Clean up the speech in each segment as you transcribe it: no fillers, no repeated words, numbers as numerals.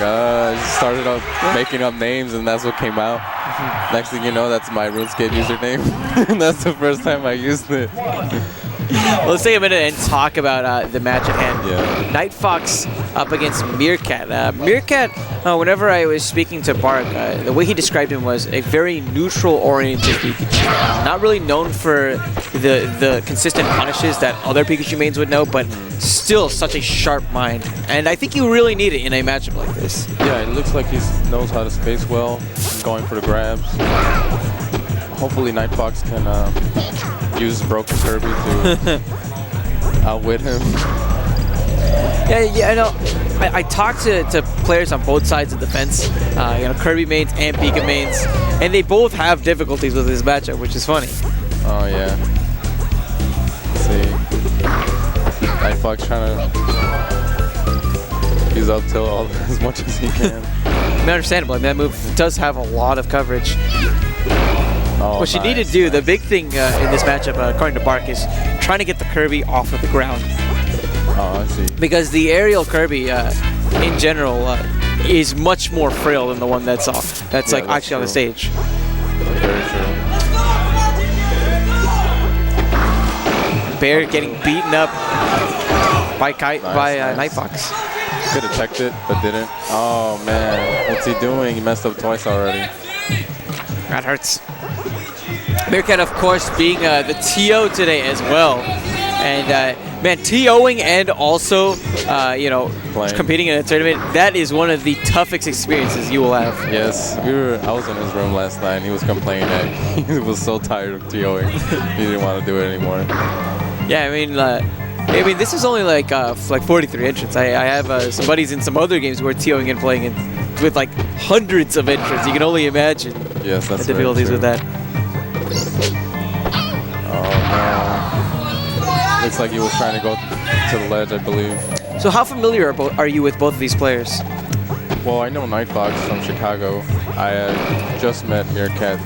I just started up making up names, and that's what came out. Next thing you know, that's my RuneScape username. And that's the first time I used it. Well, let's take a minute and talk about the match at hand. Yeah. KnitePhox up against Meerkat. Meerkat, whenever I was speaking to Bark, the way he described him was a very neutral-oriented Pikachu. Not really known for the consistent punishes that other Pikachu mains would know, but still such a sharp mind. And I think you really need it in a matchup like this. Yeah, it looks like he knows how to space well, going for the grabs. Hopefully KnitePhox can use broken Kirby to outwit him. Yeah, I know. I talked to players on both sides of the fence, Kirby mains and Pika mains, and they both have difficulties with this matchup, which is funny. Oh yeah. Let's see. KnitePhox trying to use up tilt as much as he can. Understandable. I mean, that move does have a lot of coverage. Oh, what you need to do, the big thing in this matchup, according to Bark, is trying to get the Kirby off of the ground. Oh, I see. Because the aerial Kirby, in general, is much more frail than the one that's actually on the stage. Very true. Bear getting beaten up by KnitePhox. Could have checked it, but didn't. Oh man, what's he doing? He messed up twice already. That hurts. Meerkat, of course, being the TO today as well. And, man, TOing and also, competing in a tournament, that is one of the toughest experiences you will have. Yes, I was in his room last night, and he was complaining that he was so tired of TOing. He didn't want to do it anymore. Yeah, I mean, this is only like 43 entrants. I have some buddies in some other games who are TOing and playing with like hundreds of entrants. You can only imagine the difficulties with that. Oh no. Looks like he was trying to go to the ledge, I believe. So how familiar are you with both of these players? Well, I know KnitePhox from Chicago. I just met Meerkat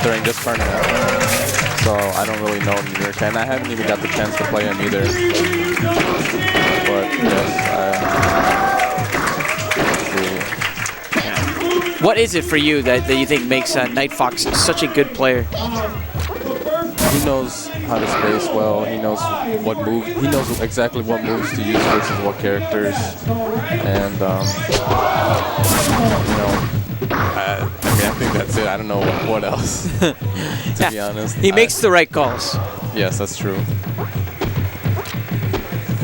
during this tournament. So I don't really know Meerkat, and I haven't even got the chance to play him either. But yes, what is it for you that you think makes KnitePhox such a good player? He knows how to space well. He knows what move. He knows exactly what moves to use versus what characters, and I think that's it. I don't know what else, to be honest. He makes the right calls. Yes, that's true.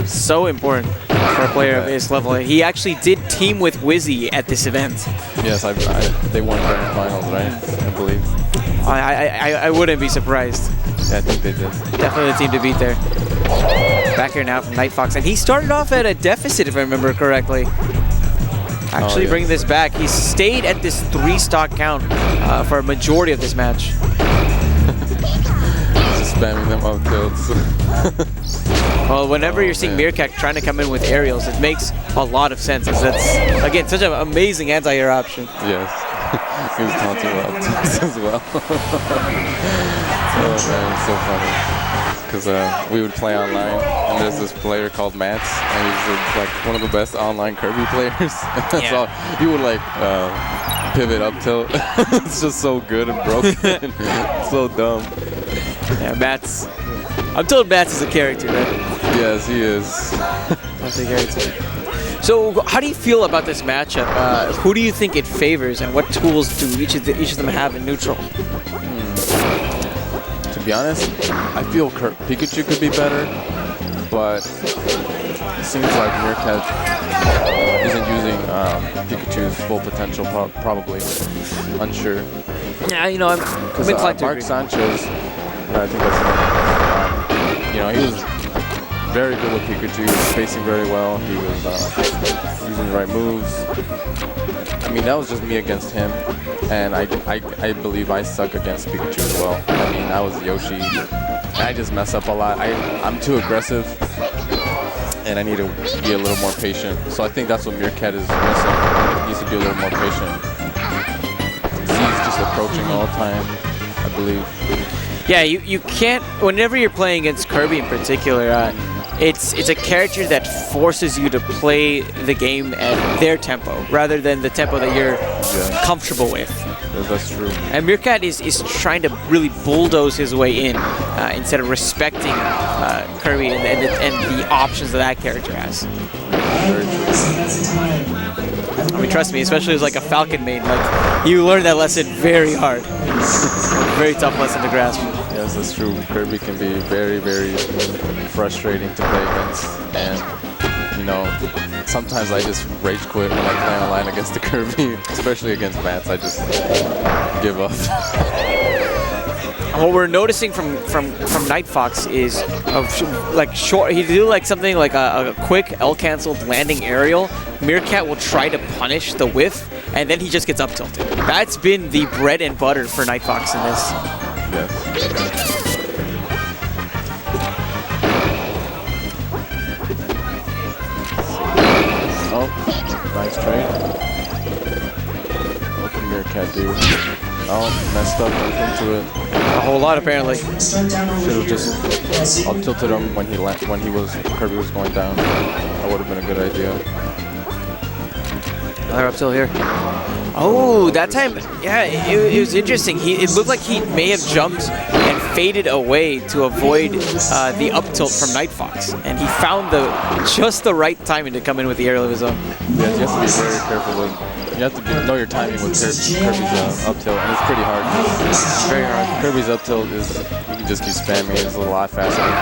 So important for a player of his level. He actually did team with Wizzy at this event. Yes, they won grand finals, right? I believe. I wouldn't be surprised. Yeah, I think they did. Definitely the team to beat there. Back here now from KnitePhox, and he started off at a deficit, if I remember correctly. Actually, bringing this back, he stayed at this 3-stock count for a majority of this match. Just spamming them up tilts. Well, whenever you're seeing Meerkat trying to come in with aerials, it makes a lot of sense. That's, again, such an amazing anti-air option. Yes. He was taunting up tilts as well. Oh man, it's so funny. Because we would play online, and there's this player called Mats, and he's like one of the best online Kirby players. So he would like pivot up tilt. It's just so good and broken. So dumb. Yeah, Mats. I'm told Mats is a character, right? Yes, he is. That's a character. So, how do you feel about this matchup? Who do you think it favors, and what tools do each of them have in neutral? To be honest, I feel Pikachu could be better, but it seems like Meerkat isn't using Pikachu's full potential, probably. Unsure. Yeah, I'm inclined to Mark agree. Sanchez, I think that's his name. He was very good with Pikachu. He was spacing very well. He was using the right moves. I mean, that was just me against him, and I believe I suck against Pikachu as well. I mean, I was Yoshi, and I just mess up a lot. I'm too aggressive, and I need to be a little more patient. So I think that's what Meerkat is missing. He needs to be a little more patient. He's just approaching all the time, I believe. Yeah, you can't, whenever you're playing against Kirby in particular, it's a character that forces you to play the game at their tempo rather than the tempo that you're comfortable with. Yeah, that's true. And Meerkat is trying to really bulldoze his way in instead of respecting Kirby and the options that character has. Very true. I mean, trust me, especially as like a Falcon main, like you learn that lesson very hard. Very tough lesson to grasp. Yes, that's true. Kirby can be very, very frustrating to play against, and you know, sometimes I just rage quit when I play online against the Kirby, especially against Mats. I just give up. What we're noticing from KnitePhox is like short. He do like something like a quick L-canceled landing aerial. Meerkat will try to punish the whiff, and then he just gets up tilted. That's been the bread and butter for KnitePhox in this. Yes. Oh, nice trade. What can Meerkat do? Oh, messed up into it. A whole lot apparently. Should have just up tilted him when Kirby was going down. That would have been a good idea. Another up tilt here. Oh, that time, yeah, it was interesting. It looked like he may have jumped and faded away to avoid the up tilt from KnitePhox, and he found just the right timing to come in with the aerial of his own. Yes, you have to be very careful with. You have to know your timing with Kirby's up tilt, and it's pretty hard. It's very hard. Kirby's up tilt is you can just keep spamming. It's a lot faster than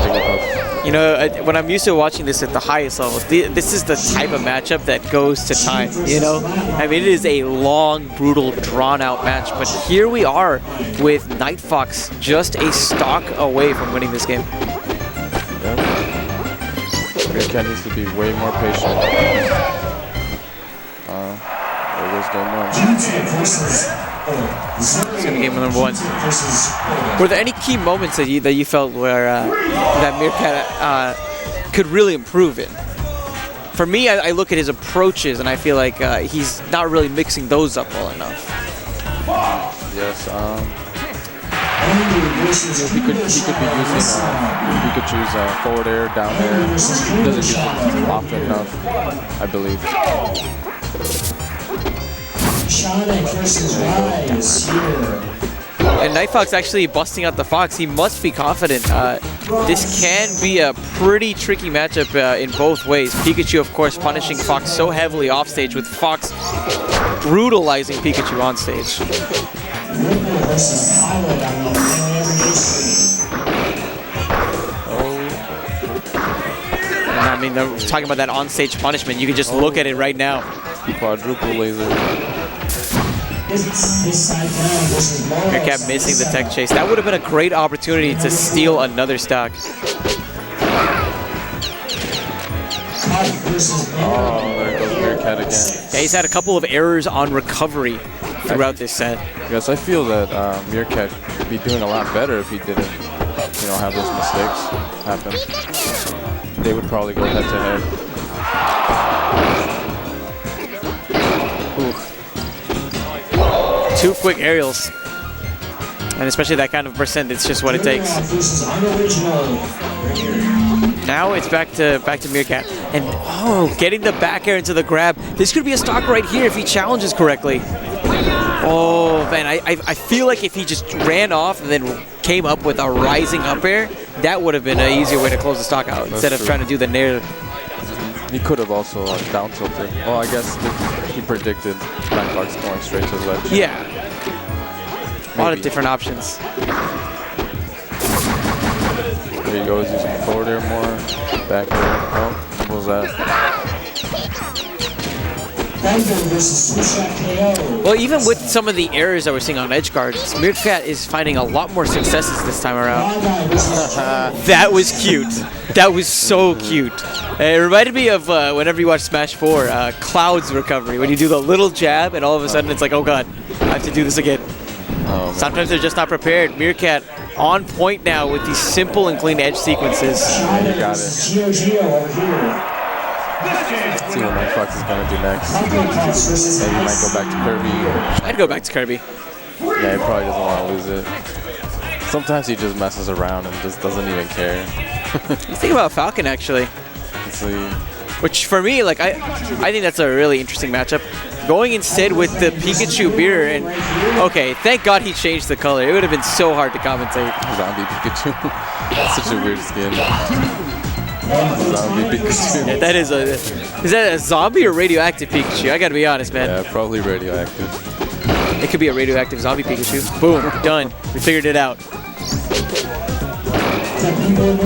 Jigglypuff. You know, when I'm used to watching this at the highest levels, this is the type of matchup that goes to time, you know? I mean, it is a long, brutal, drawn-out match, but here we are with KnitePhox just a stock away from winning this game. Yeah. Meerkat needs to be way more patient. There goes game one. It's gonna be game number one. Were there any key moments that you felt where that Meerkat could really improve in? For me, I look at his approaches and I feel like he's not really mixing those up well enough. Yes. He could be using Pikachu's forward air, down air. He doesn't use it often enough, I believe. And KnitePhox actually busting out the Fox. He must be confident. This can be a pretty tricky matchup in both ways. Pikachu, of course, punishing Fox so heavily off stage, with Fox brutalizing Pikachu on stage. I mean, they're talking about that on-stage punishment. You can just look at it right now. Quadruple laser. Meerkat missing the tech chase. That would have been a great opportunity to steal another stock. Oh, there goes Meerkat again. Yeah, he's had a couple of errors on recovery throughout this set. Yes, I feel that Meerkat would be doing a lot better if he didn't, you know, have those mistakes happen. They would probably go head to head. Two quick aerials. And especially that kind of percent, it's just what it takes. Now it's back to Meerkat. And getting the back air into the grab. This could be a stock right here if he challenges correctly. Oh man, I feel like if he just ran off and then came up with a rising up air, that would have been an easier way to close the stock out instead of trying to do the nair. He could have also down tilted. Well, I guess he predicted KnitePhox going straight to the ledge. Yeah. A lot of different options. There he goes, using forward air more. Back air. Oh, what was that? Well, even with some of the errors that we're seeing on edge guards, Meerkat is finding a lot more successes this time around. That was cute. That was so cute. It reminded me of whenever you watch Smash 4, Cloud's recovery, when you do the little jab and all of a sudden it's like, oh god, I have to do this again. Sometimes they're just not prepared. Meerkat on point now with these simple and clean edge sequences. Yeah, you got it. Let's see what KnitePhox is going to do next. Maybe he might go back to Kirby. I'd go back to Kirby. Yeah, he probably doesn't want to lose it. Sometimes he just messes around and just doesn't even care. Let's think about Falcon, actually. Let's see. Which, for me, like, I think that's a really interesting matchup. Going instead with the Pikachu mirror, and okay, thank God he changed the color. It would have been so hard to commentate. Zombie Pikachu. That's such a weird skin. Zombie Pikachu. Yeah, that is that a zombie or radioactive Pikachu? I gotta be honest, man. Yeah, probably radioactive. It could be a radioactive zombie Pikachu. Boom, done. We figured it out.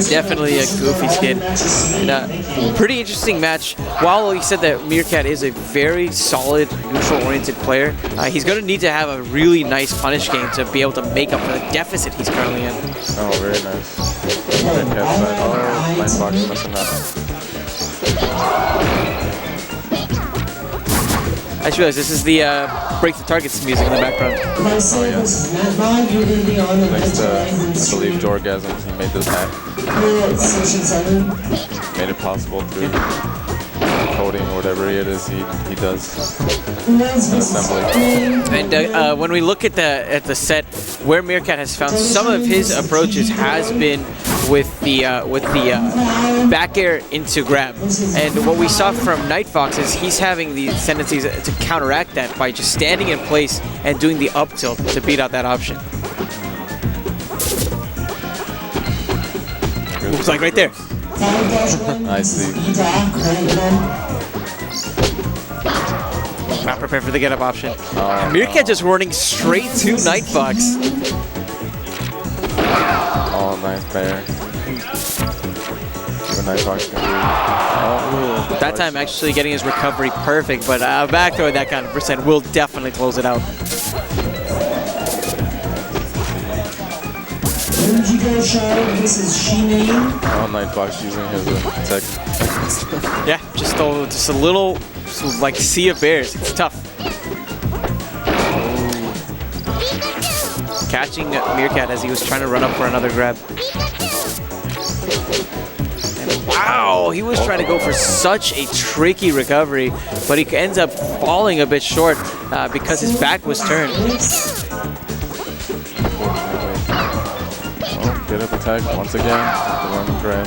Definitely a goofy skin. And, pretty interesting match. While he said that Meerkat is a very solid, neutral-oriented player, he's going to need to have a really nice punish game to be able to make up for the deficit he's currently in. Oh, very nice. Meerkat side. Oh, KnitePhox messing up. I just realized this is the Break the Targets music in the background. Oh, yeah. Next to, I believe, Jorgasm, he made this hack. Made it possible through coding or whatever it is he does in assembly. And when we look at the set, where Meerkat has found some of his approaches has been with the back air into grab. And what we saw from KnitePhox is he's having the tendencies to counteract that by just standing in place and doing the up tilt to beat out that option. Looks like right there. I see. Not prepared for the get up option. Meerkat just running straight to KnitePhox. Oh, nice player. KnitePhox can do. That time actually getting his recovery perfect, but back throw at that kind of percent will definitely close it out. Oh, KnitePhox using his tech. Yeah, just a little like sea of bears. It's tough. Catching Meerkat as he was trying to run up for another grab. And wow, he was trying to go for such a tricky recovery, but he ends up falling a bit short because his back was turned. Oh, get up attack once again. The run grab.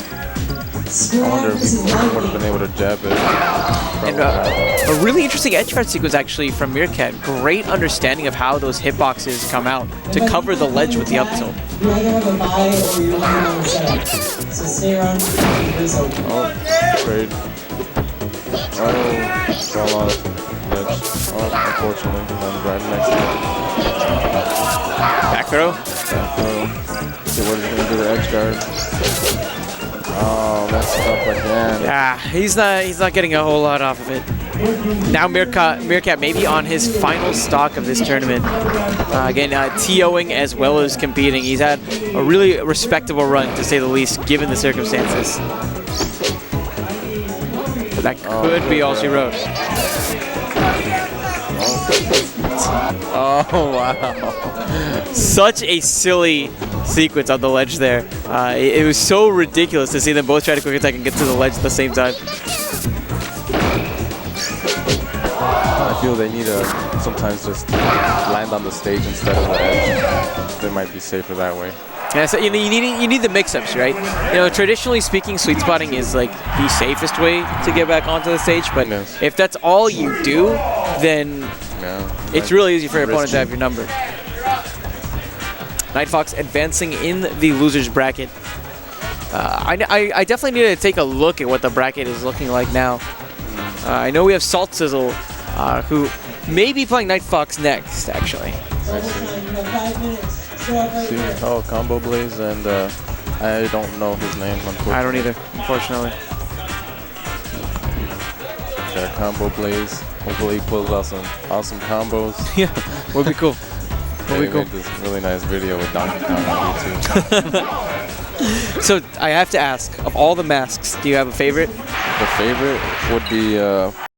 I wonder if he would have been able to jab it. And a really interesting edge guard sequence actually from Meerkat. Great understanding of how those hitboxes come out to cover the ledge with the up tilt. Oh, trade. Oh, fall off ledge. Oh, unfortunately, I'm right next to him. Back throw. Back throw. See what he's going to do to edge guard. Oh, messed up again. Yeah, he's not getting a whole lot off of it. Now Meerkat maybe on his final stock of this tournament. Again, TOing as well as competing. He's had a really respectable run, to say the least, given the circumstances. But that could be all she wrote. Oh, wow. Such a silly sequence on the ledge there. It was so ridiculous to see them both try to quick attack and get to the ledge at the same time. I feel they need to sometimes just land on the stage instead of the edge. They might be safer that way. Yeah, so you need the mix-ups, right? You know, traditionally speaking, sweet spotting is like the safest way to get back onto the stage. But yes, if that's all you do, then it's really easy for your opponent to have your number. KnitePhox advancing in the losers bracket. I definitely need to take a look at what the bracket is looking like now. I know we have Salt Sizzle, who may be playing KnitePhox next, actually. See, oh, Combo Blaze, and I don't know his name, unfortunately. I don't either, unfortunately. Yeah, Combo Blaze. Hopefully he pulls out some awesome combos. Yeah, would be cool. He made this really nice video with Donkey Kong on YouTube. So I have to ask, of all the masks, do you have a favorite? The favorite would be